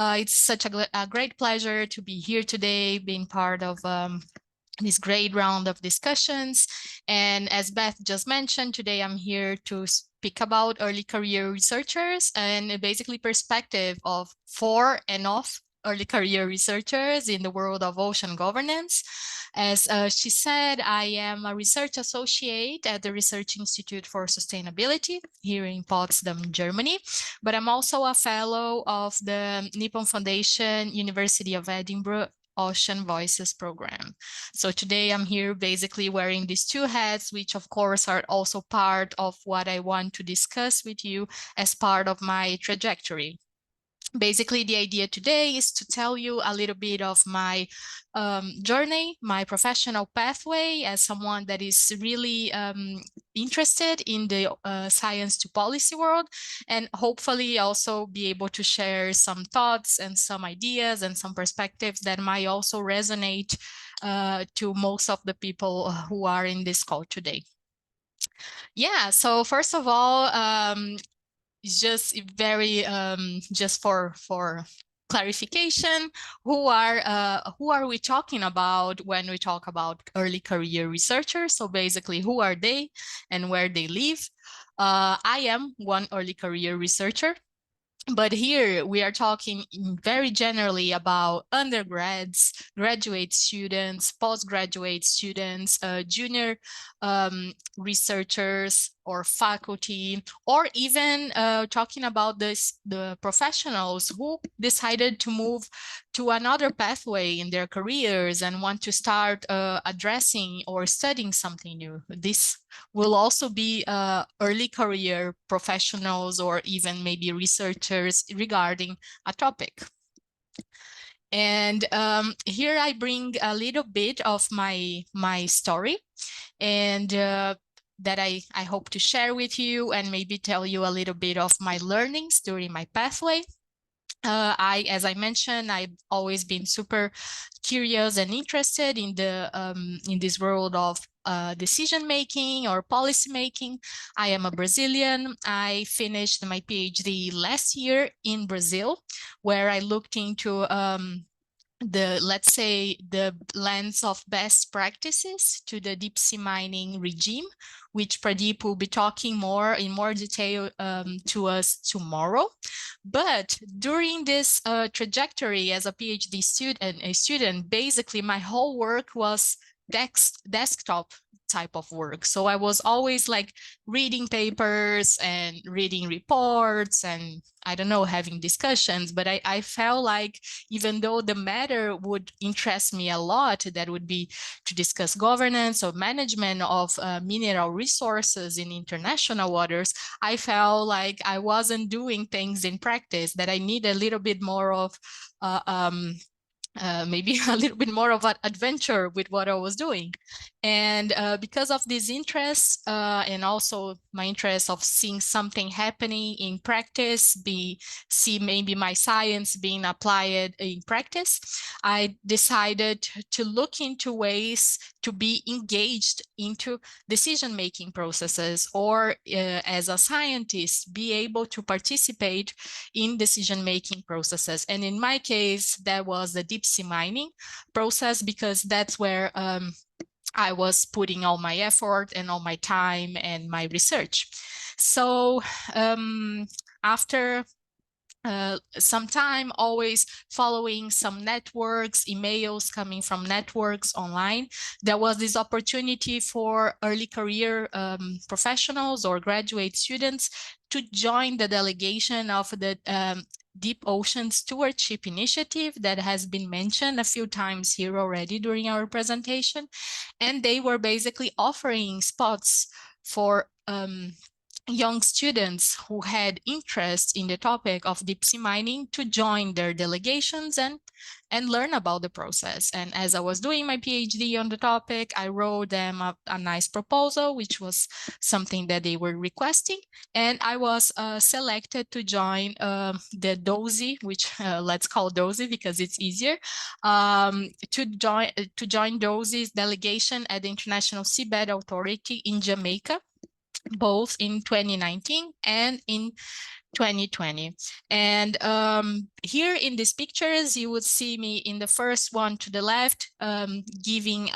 It's such a great pleasure to be here today, being part of this great round of discussions. And as Beth just mentioned, today I'm here to speak about early career researchers and basically perspective of for and of early career researchers in the world of ocean governance. As she said, I am a research associate at the Research Institute for Sustainability here in Potsdam, Germany, but I'm also a fellow of the Nippon Foundation, University of Edinburgh Ocean Voices program. So today I'm here basically wearing these two hats, which of course are also part of what I want to discuss with you as part of my trajectory. Basically, the idea today is to tell you a little bit of my journey, my professional pathway as someone that is really interested in the science to policy world, and hopefully also be able to share some thoughts and some ideas and some perspectives that might also resonate to most of the people who are in this call today. Yeah, so first of all, just very just for clarification, who are we talking about when we talk about early career researchers? So basically, who are they and where they live? I am one early career researcher. But here we are talking very generally about undergrads, graduate students, postgraduate students, junior researchers or faculty, or even talking about the professionals who decided to move to another pathway in their careers and want to start addressing or studying something new. This will also be early career professionals or even maybe researchers regarding a topic. And here I bring a little bit of my story and that I hope to share with you and maybe tell you a little bit of my learnings during my pathway. As I mentioned, I've always been super curious and interested in this world of decision making or policy making. I am a Brazilian. I finished my PhD last year in Brazil, where I looked into let's say the lens of best practices to the deep sea mining regime, which Pradeep will be talking in more detail to us tomorrow. But during this trajectory as a PhD student, basically my whole work was desktop type of work. So I was always like reading papers and reading reports and I don't know, having discussions, but I felt like even though the matter would interest me a lot, that would be to discuss governance or management of mineral resources in international waters, I felt like I wasn't doing things in practice, that I need a little bit more of maybe a little bit more of an adventure with what I was doing. And because of this interest and also my interest of seeing something happening in practice, see maybe my science being applied in practice, I decided to look into ways to be engaged into decision-making processes, or as a scientist, be able to participate in decision-making processes. And in my case, that was the deep sea mining process, because that's where I was putting all my effort and all my time and my research. So after some time, always following some networks, emails coming from networks online, there was this opportunity for early career professionals or graduate students to join the delegation of the Deep Ocean Stewardship Initiative that has been mentioned a few times here already during our presentation. And they were basically offering spots for young students who had interest in the topic of deep sea mining to join their delegations and learn about the process. And as I was doing my PhD on the topic, I wrote them a nice proposal, which was something that they were requesting. And I was selected to join the DOSI, which let's call DOSI because it's easier, to join DOSI's delegation at the International Seabed Authority in Jamaica, both in 2019 and in 2020. And here in these pictures, you would see me in the first one to the left, giving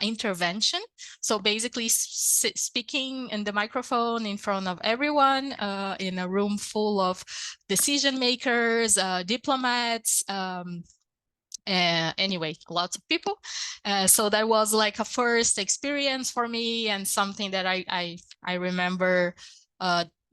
intervention. So basically speaking in the microphone in front of everyone in a room full of decision makers, diplomats, anyway, lots of people. So that was like a first experience for me, and something that I remember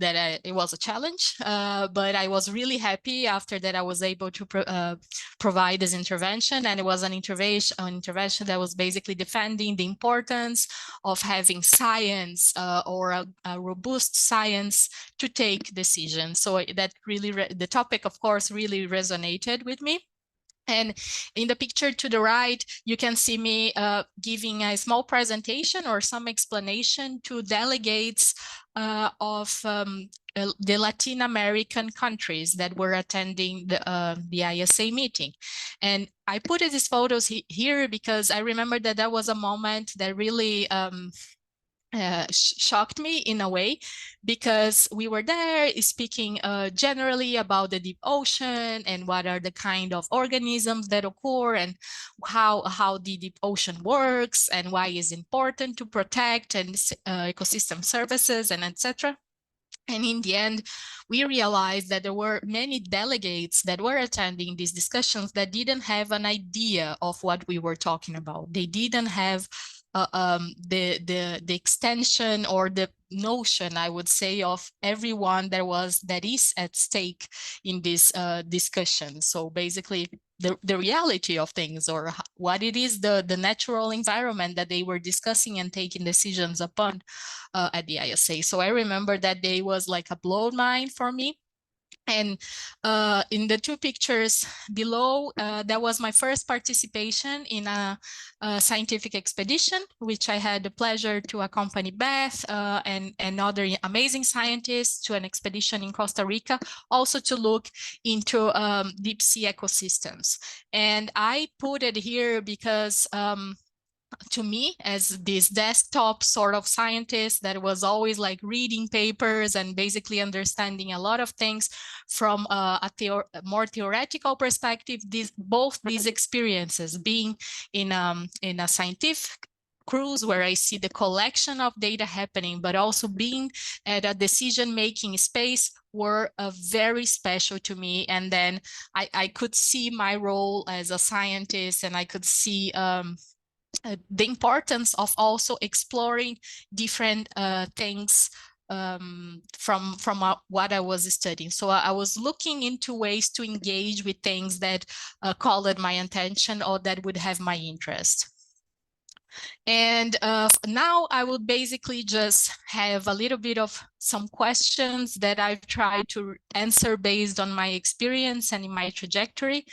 that it was a challenge, but I was really happy after that I was able to provide this intervention. And it was an intervention that was basically defending the importance of having science or a robust science to take decisions. So that really, the topic, of course, really resonated with me. And in the picture to the right, you can see me giving a small presentation or some explanation to delegates of the Latin American countries that were attending the ISA meeting. And I put these photos here because I remember that that was a moment that really shocked me in a way, because we were there speaking generally about the deep ocean and what are the kind of organisms that occur and how the deep ocean works and why it's important to protect and ecosystem services and etc. And in the end, we realized that there were many delegates that were attending these discussions that didn't have an idea of what we were talking about. They didn't have the extension or the notion, I would say, of everyone that is at stake in this discussion. So basically, the reality of things, or what it is, the natural environment that they were discussing and taking decisions upon at the ISA. So I remember that day was like a blown mind for me. And in the two pictures below, that was my first participation in a scientific expedition, which I had the pleasure to accompany Beth and other amazing scientists to an expedition in Costa Rica, also to look into deep sea ecosystems. And I put it here because to me, as this desktop sort of scientist that was always like reading papers and basically understanding a lot of things from a more theoretical perspective, both these experiences, being in a scientific cruise where I see the collection of data happening, but also being at a decision-making space, were very special to me. And then I could see my role as a scientist, and I could see the importance of also exploring different things from what I was studying. So I was looking into ways to engage with things that called my attention or that would have my interest. And now I will basically just have a little bit of some questions that I've tried to answer based on my experience and in my trajectory.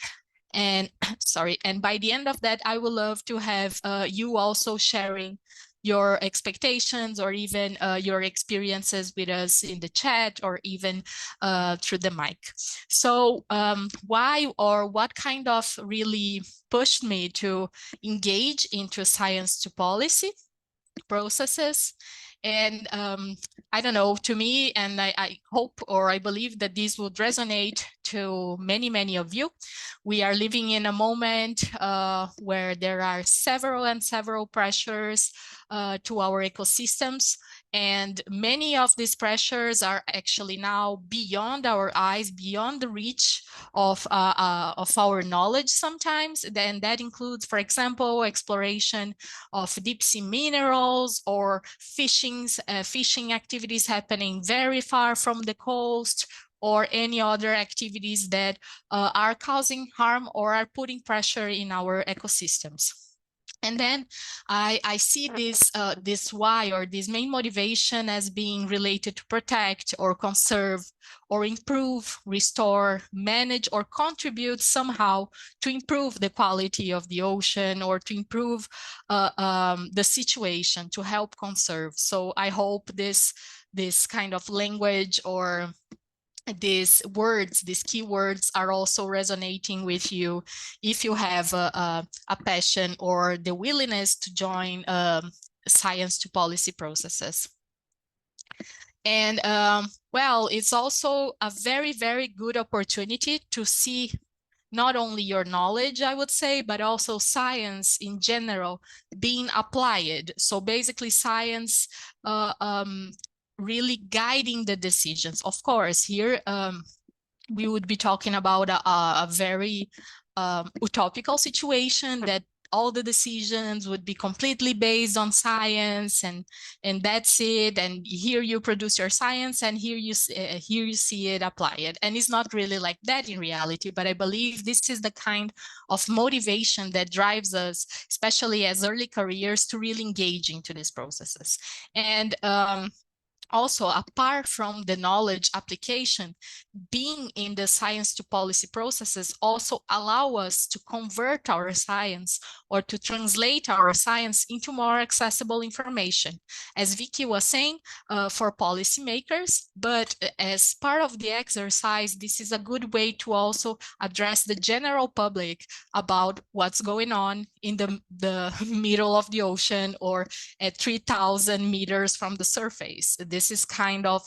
And sorry, and by the end of that, I would love to have you also sharing your expectations or even your experiences with us in the chat or even through the mic. So why or what kind of really pushed me to engage into science to policy processes? And I don't know, to me, and I hope or I believe that this would resonate to many, many of you. We are living in a moment where there are several pressures to our ecosystems. And many of these pressures are actually now beyond our eyes, beyond the reach of our knowledge sometimes. Then that includes, for example, exploration of deep sea minerals or fishing activities happening very far from the coast, or any other activities that are causing harm or are putting pressure in our ecosystems. And then I see this why, or this main motivation, as being related to protect or conserve or improve, restore, manage, or contribute somehow to improve the quality of the ocean or to improve the situation, to help conserve. So I hope this kind of language or these words, these keywords, are also resonating with you if you have a passion or the willingness to join science to policy processes. And well, it's also a very, very good opportunity to see not only your knowledge, I would say, but also science in general being applied. So basically science really guiding the decisions. Of course, here we would be talking about a very utopical situation that all the decisions would be completely based on science, and that's it. And here you produce your science, and here you see it applied. And it's not really like that in reality. But I believe this is the kind of motivation that drives us, especially as early careers, to really engage into these processes. And also, apart from the knowledge application, being in the science to policy processes also allow us to convert our science or to translate our science into more accessible information, as Vicky was saying, for policymakers. But as part of the exercise, this is a good way to also address the general public about what's going on in the middle of the ocean or at 3,000 meters from the surface. This is kind of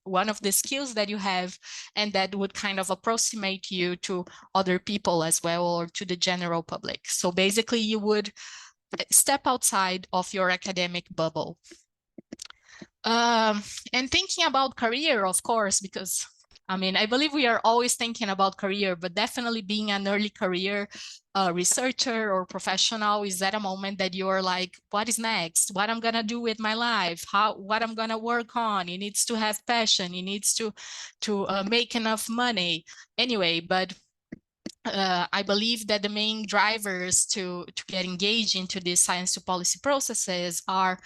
one of the skills that you have, and that would kind of approximate you to other people as well, or to the general public. So basically you would step outside of your academic bubble. And thinking about career, of course, because I mean, I believe we are always thinking about career, but definitely being an early career researcher or professional is at a moment that you're like, what is next? What I'm gonna do with my life? What I'm gonna work on? It needs to have passion. It needs to make enough money. Anyway, but I believe that the main drivers to get engaged into these science to policy processes are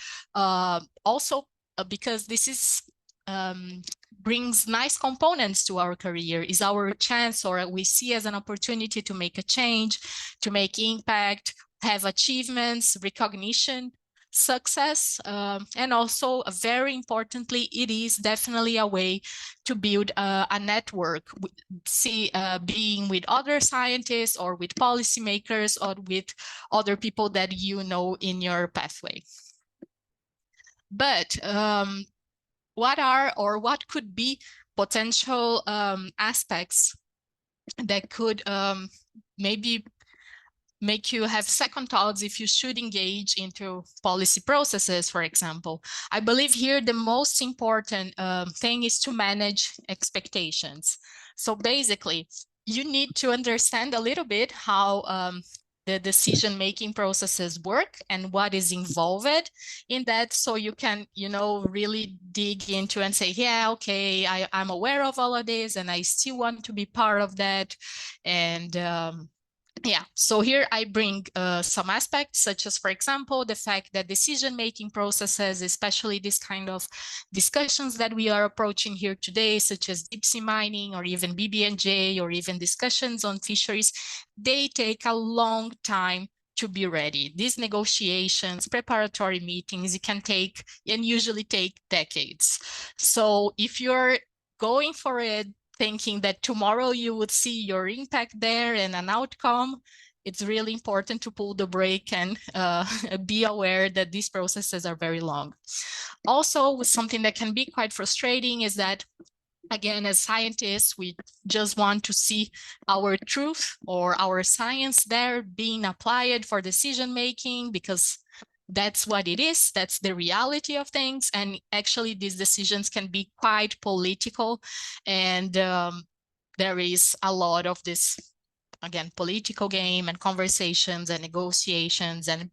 also because this is brings nice components to our career, is our chance, or we see as an opportunity to make a change, to make impact, have achievements, recognition, success, and also very importantly, it is definitely a way to build a network, being with other scientists or with policymakers or with other people that you know in your pathway. But what could be potential aspects that could maybe make you have second thoughts if you should engage into policy processes, for example? I believe here the most important thing is to manage expectations. So basically, you need to understand a little bit how the decision-making processes work and what is involved in that, so you can, you know, really dig into and say, yeah, okay, I'm aware of all of this and I still want to be part of that. And yeah, so here I bring some aspects, such as, for example, the fact that decision-making processes, especially this kind of discussions that we are approaching here today, such as deep sea mining or even BBNJ or even discussions on fisheries, they take a long time to be ready. These negotiations, preparatory meetings, it can take and usually take decades. So if you're going for it thinking that tomorrow you would see your impact there and an outcome, it's really important to pull the brake and be aware that these processes are very long. Also, something that can be quite frustrating is that, again, as scientists, we just want to see our truth or our science there being applied for decision making, because that's what it is. That's the reality of things. And actually, these decisions can be quite political. And there is a lot of this, again, political game and conversations and negotiations and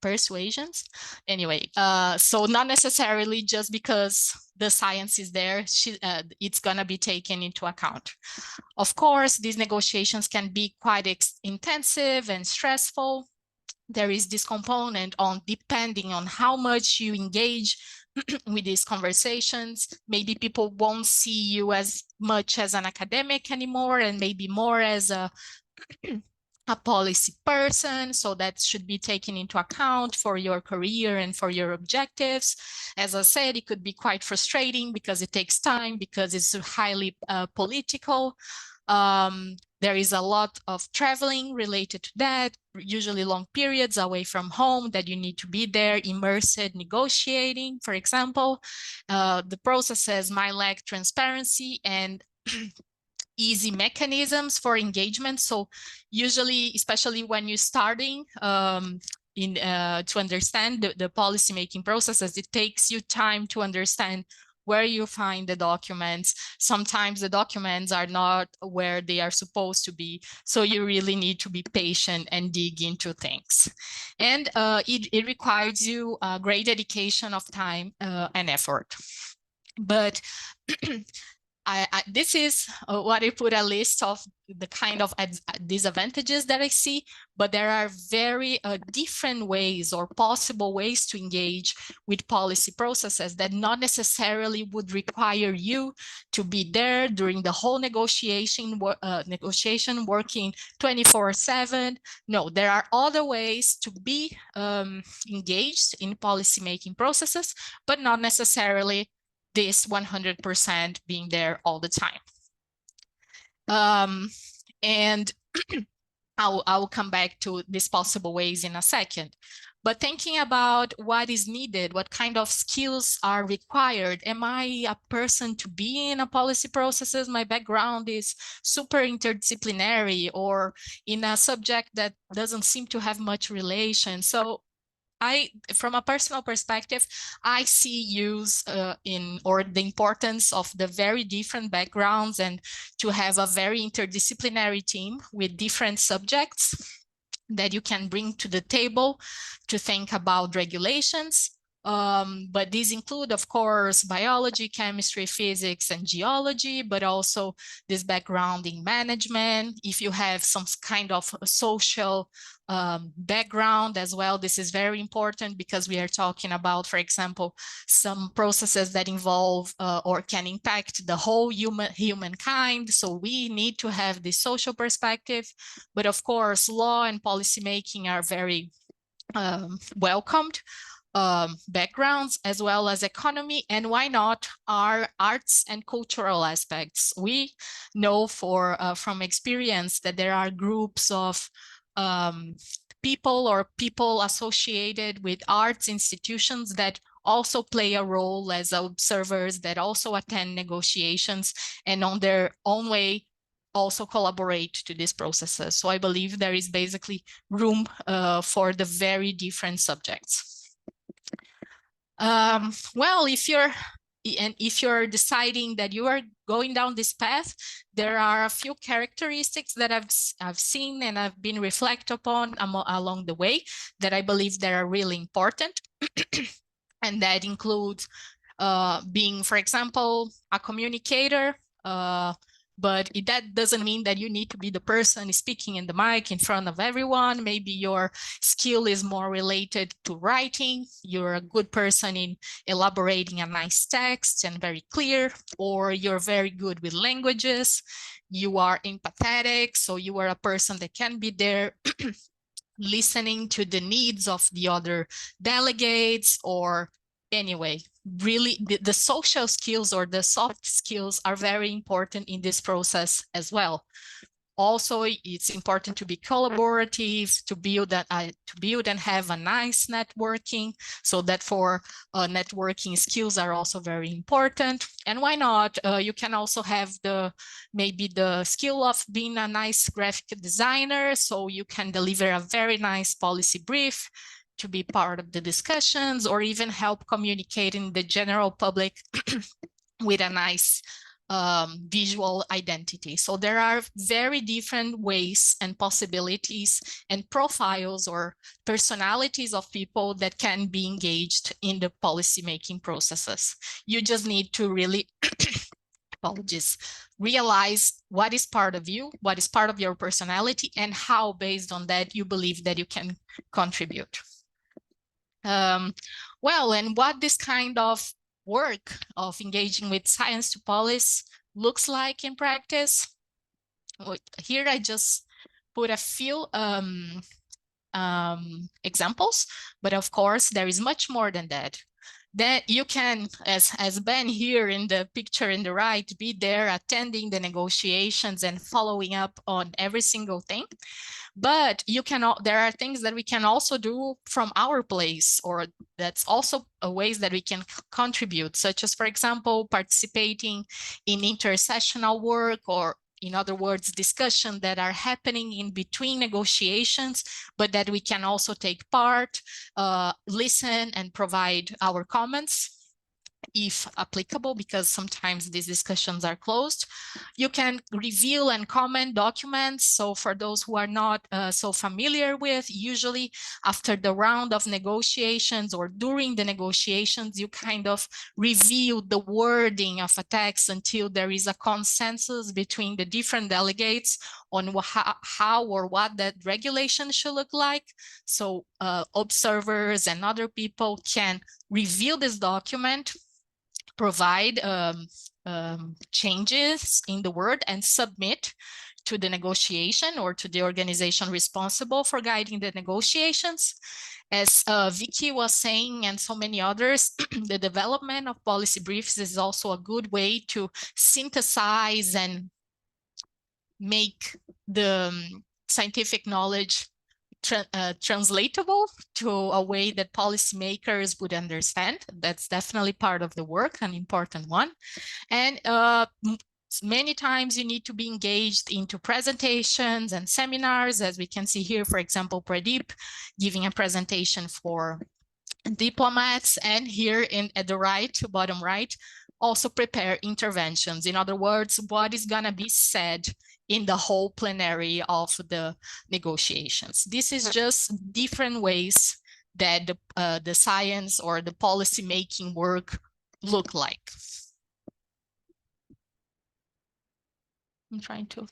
persuasions. Anyway, so not necessarily just because the science is there, it's going to be taken into account. Of course, these negotiations can be quite intensive and stressful. There is this component on depending on how much you engage with these conversations. Maybe people won't see you as much as an academic anymore, and maybe more as a policy person. So that should be taken into account for your career and for your objectives. As I said, it could be quite frustrating because it takes time, because it's highly political. There is a lot of traveling related to that, usually long periods away from home that you need to be there, immersed, negotiating, for example. The processes might lack transparency and easy mechanisms for engagement. So usually, especially when you're starting to understand the policymaking processes, it takes you time to understand where you find the documents. Sometimes the documents are not where they are supposed to be. So you really need to be patient and dig into things. And it requires you a great dedication of time and effort. But this is what I put a list of the kind of disadvantages that I see, but there are very different ways or possible ways to engage with policy processes that not necessarily would require you to be there during the whole negotiation working 24/7. No, there are other ways to be engaged in policymaking processes, but not necessarily this 100% being there all the time. And I'll come back to these possible ways in a second. But thinking about what is needed, what kind of skills are required. Am I a person to be in a policy processes? My background is super interdisciplinary or in a subject that doesn't seem to have much relation. So from a personal perspective, I see use or the importance of the very different backgrounds and to have a very interdisciplinary team with different subjects that you can bring to the table to think about regulations. But these include, of course, biology, chemistry, physics, and geology, but also this background in management. If you have some kind of social background as well, this is very important because we are talking about, for example, some processes that involve or can impact the whole humankind. So we need to have this social perspective. But of course, law and policymaking are very welcomed backgrounds, as well as economy, and why not our arts and cultural aspects. We know from experience that there are groups of people associated with arts institutions that also play a role as observers, that also attend negotiations and on their own way also collaborate to these processes. So I believe there is basically room for the very different subjects. Well, if you're deciding that you are going down this path, there are a few characteristics that I've seen and I've been reflected upon along the way that I believe that are really important. And that includes being, for example, a communicator, but that doesn't mean that you need to be the person speaking in the mic in front of everyone. Maybe your skill is more related to writing. You're a good person in elaborating a nice text and very clear, or you're very good with languages. You are empathetic, so you are a person that can be there listening to the needs of the other delegates, or anyway, really the social skills or the soft skills are very important in this process as well. Also, it's important to be collaborative, to build and have a nice networking, so that for networking skills are also very important. And why not? You can also have maybe the skill of being a nice graphic designer, so you can deliver a very nice policy brief to be part of the discussions, or even help communicating the general public with a nice visual identity. So there are very different ways and possibilities and profiles or personalities of people that can be engaged in the policymaking processes. You just need to really realize what is part of you, what is part of your personality, and how based on that you believe that you can contribute. Well, and what this kind of work of engaging with science to policy looks like in practice. Here I just put a few examples, but of course there is much more than that. then you can, as Ben here in the picture in the right, be there attending the negotiations and following up on every single thing. But you can, there are things that we can also do from our place, or that's also ways that we can contribute, such as, for example, participating in intersessional work, or in other words, discussions that are happening in between negotiations, but that we can also take part, listen, and provide our comments if applicable, because sometimes these discussions are closed. You can review and comment documents. So for those who are not so familiar with, usually after the round of negotiations or during the negotiations, you kind of review the wording of a text until there is a consensus between the different delegates on how or what that regulation should look like. So observers and other people can review this document, provide changes in the word, and submit to the negotiation or to the organization responsible for guiding the negotiations. As Vicky was saying, and so many others, the development of policy briefs is also a good way to synthesize and make the scientific knowledge translatable to a way that policymakers would understand. That's definitely part of the work, an important one. And many times you need to be engaged into presentations and seminars, as we can see here, for example, Pradeep giving a presentation for diplomats, and here at the right, bottom right, also prepare interventions. In other words, what is going to be said in the whole plenary of the negotiations. This is just different ways that the science or the policy making work look like. I'm trying to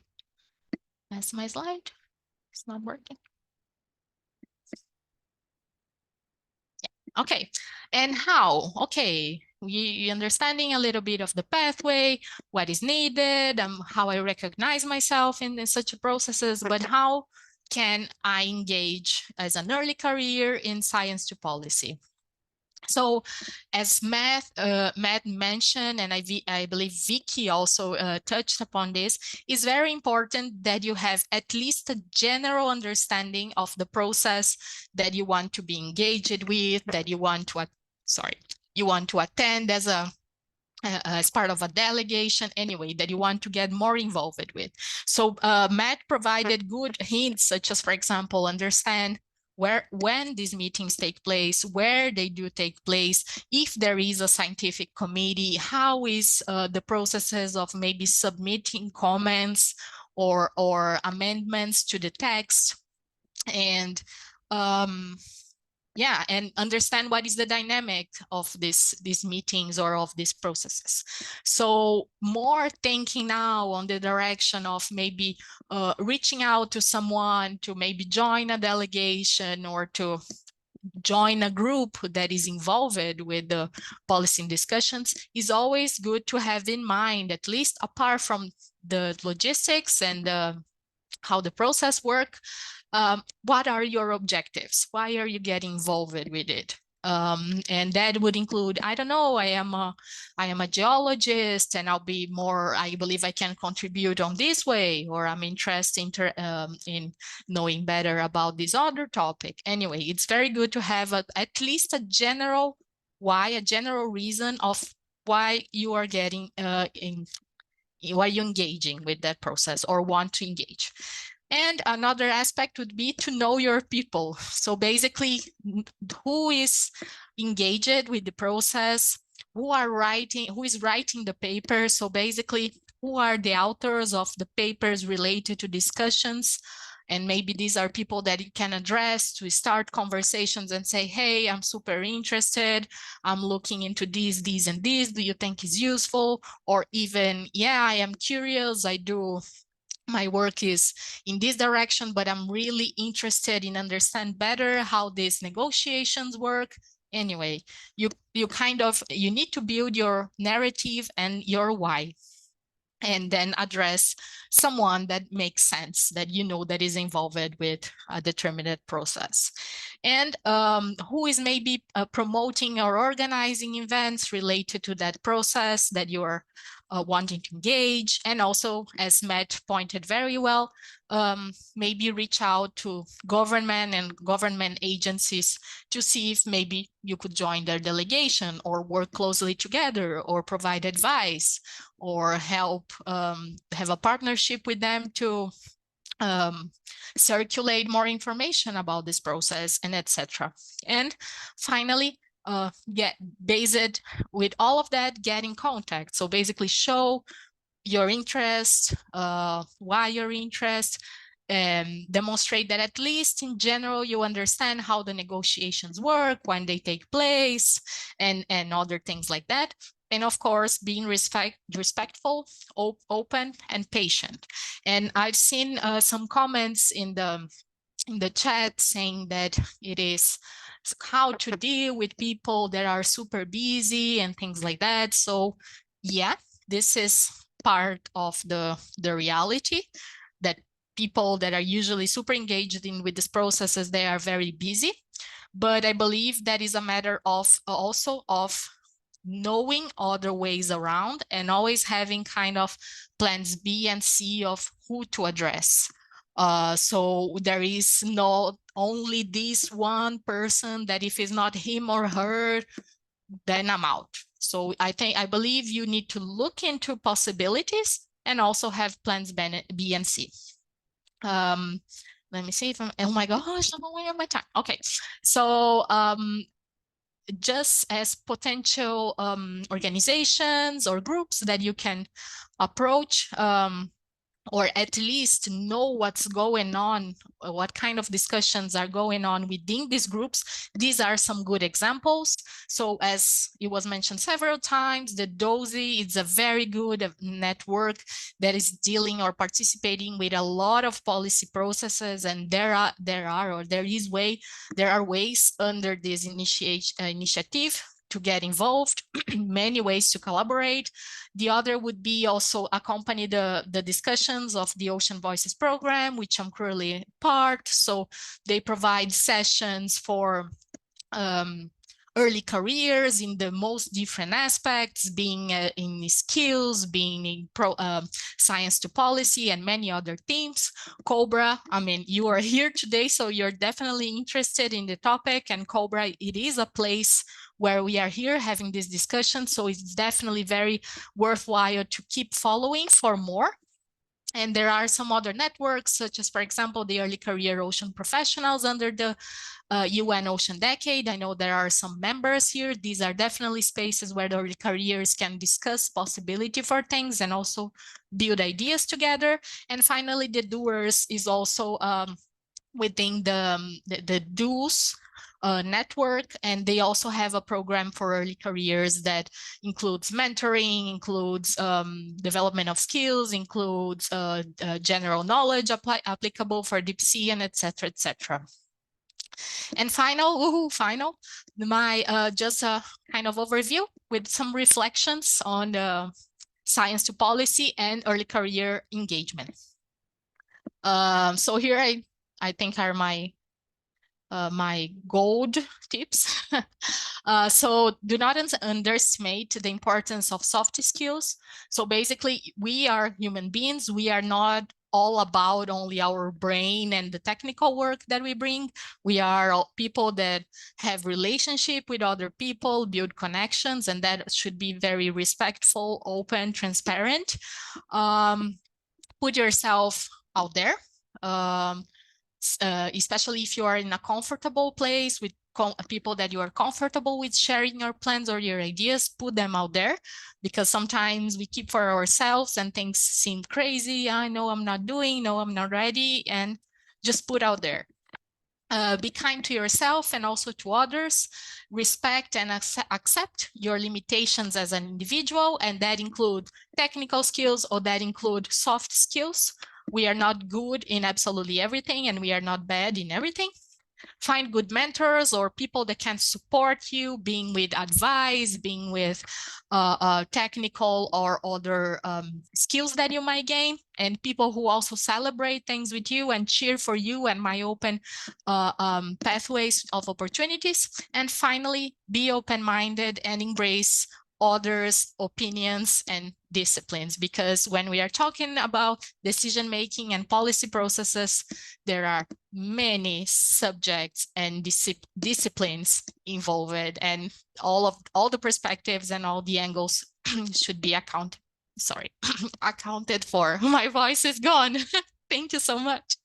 pass my slide. It's not working. Okay, and how? Okay, we understanding a little bit of the pathway, what is needed, how I recognize myself in such processes, but how can I engage as an early career in science to policy? So as Matt mentioned, and I believe Vicky also touched upon this, it's very important that you have at least a general understanding of the process that you want to be engaged with, that you want to, you want to attend as part of a delegation, anyway, that you want to get more involved with. So Matt provided good hints, such as, for example, understand when these meetings take place, where they do take place, if there is a scientific committee, how is the processes of maybe submitting comments or amendments to the text, and yeah, and understand what is the dynamic of these meetings or of these processes. So more thinking now on the direction of maybe reaching out to someone to maybe join a delegation or to join a group that is involved with the policy discussions is always good to have in mind, at least apart from the logistics and how the process works. What are your objectives? Why are you getting involved with it? And that would include, I don't know, I am a geologist and I'll be more, I believe I can contribute on this way, or I'm interested in knowing better about this other topic. Anyway, it's very good to have at least a general why, a general reason of why you are getting why you're engaging with that process or want to engage. And another aspect would be to know your people. So basically, who is engaged with the process, who is writing the paper. So basically, who are the authors of the papers related to discussions. And maybe these are people that you can address to start conversations and say, hey, I'm super interested. I'm looking into this, and this. Do you think is useful? Or even, yeah, I am curious. My work is in this direction, but I'm really interested in understand better how these negotiations work. Anyway, you need to build your narrative and your why. and then address someone that makes sense, that you know that is involved with a determined process. And who is maybe promoting or organizing events related to that process that you're wanting to engage. And also, as Matt pointed very well, maybe reach out to government and government agencies to see if maybe you could join their delegation or work closely together or provide advice or help have a partnership with them to circulate more information about this process, and etc. And finally, based with all of that, get in contact. So basically show your interest, why your interest, and demonstrate that at least in general you understand how the negotiations work, when they take place, and other things like that. And of course, being respectful, open, and patient. And I've seen some comments in the chat saying that it is how to deal with people that are super busy and things like that. So yeah, this is part of the reality, that people that are usually super engaged in with these processes, they are very busy. But I believe that is a matter of also of knowing other ways around and always having kind of plans B and C of who to address. So there is not only this one person that if it's not him or her, then I'm out. So I believe you need to look into possibilities and also have plans B and C. Let me see if I'm, oh my gosh, I'm away of my time. Okay, so just as potential organizations or groups that you can approach, or at least know what's going on, what kind of discussions are going on within these groups. These are some good examples. So as it was mentioned several times, the DOSI is a very good network that is dealing or participating with a lot of policy processes, and there are ways under this initiative to get involved, many ways to collaborate. The other would be also accompany the discussions of the Ocean Voices program, which I'm currently part. So they provide sessions for early careers in the most different aspects, being in skills, being in science to policy, and many other themes. COBRA, I mean, you are here today, so you're definitely interested in the topic, and COBRA, it is a place where we are here having this discussion. So it's definitely very worthwhile to keep following for more. And there are some other networks, such as, for example, the Early Career Ocean Professionals under the UN Ocean Decade. I know there are some members here. These are definitely spaces where the early careers can discuss possibility for things and also build ideas together. And finally, the doers is also within the DOS network, and they also have a program for early careers that includes mentoring, includes development of skills, includes general knowledge applicable for deep sea, and etc. etc. And final, my just a kind of overview with some reflections on the science to policy and early career engagement. So here I think are my gold tips. So do not underestimate the importance of soft skills. So basically, we are human beings. We are not all about only our brain and the technical work that we bring. We are all people that have relationship with other people, build connections, and that should be very respectful, open, transparent. Put yourself out there. Especially if you are in a comfortable place with people that you are comfortable with sharing your plans or your ideas, put them out there, because sometimes we keep for ourselves and things seem crazy. I know I'm not doing, no, I'm not ready, and just put out there. Be kind to yourself and also to others. Respect and accept your limitations as an individual, and that include technical skills or that include soft skills. We are not good in absolutely everything, and we are not bad in everything. find good mentors or people that can support you, being with advice, being with technical or other skills that you might gain, and people who also celebrate things with you and cheer for you and my open pathways of opportunities. And finally, be open-minded and embrace others' opinions and disciplines, because when we are talking about decision-making and policy processes, there are many subjects and disciplines involved, and all the perspectives and all the angles should be accounted for. My voice is gone. Thank you so much.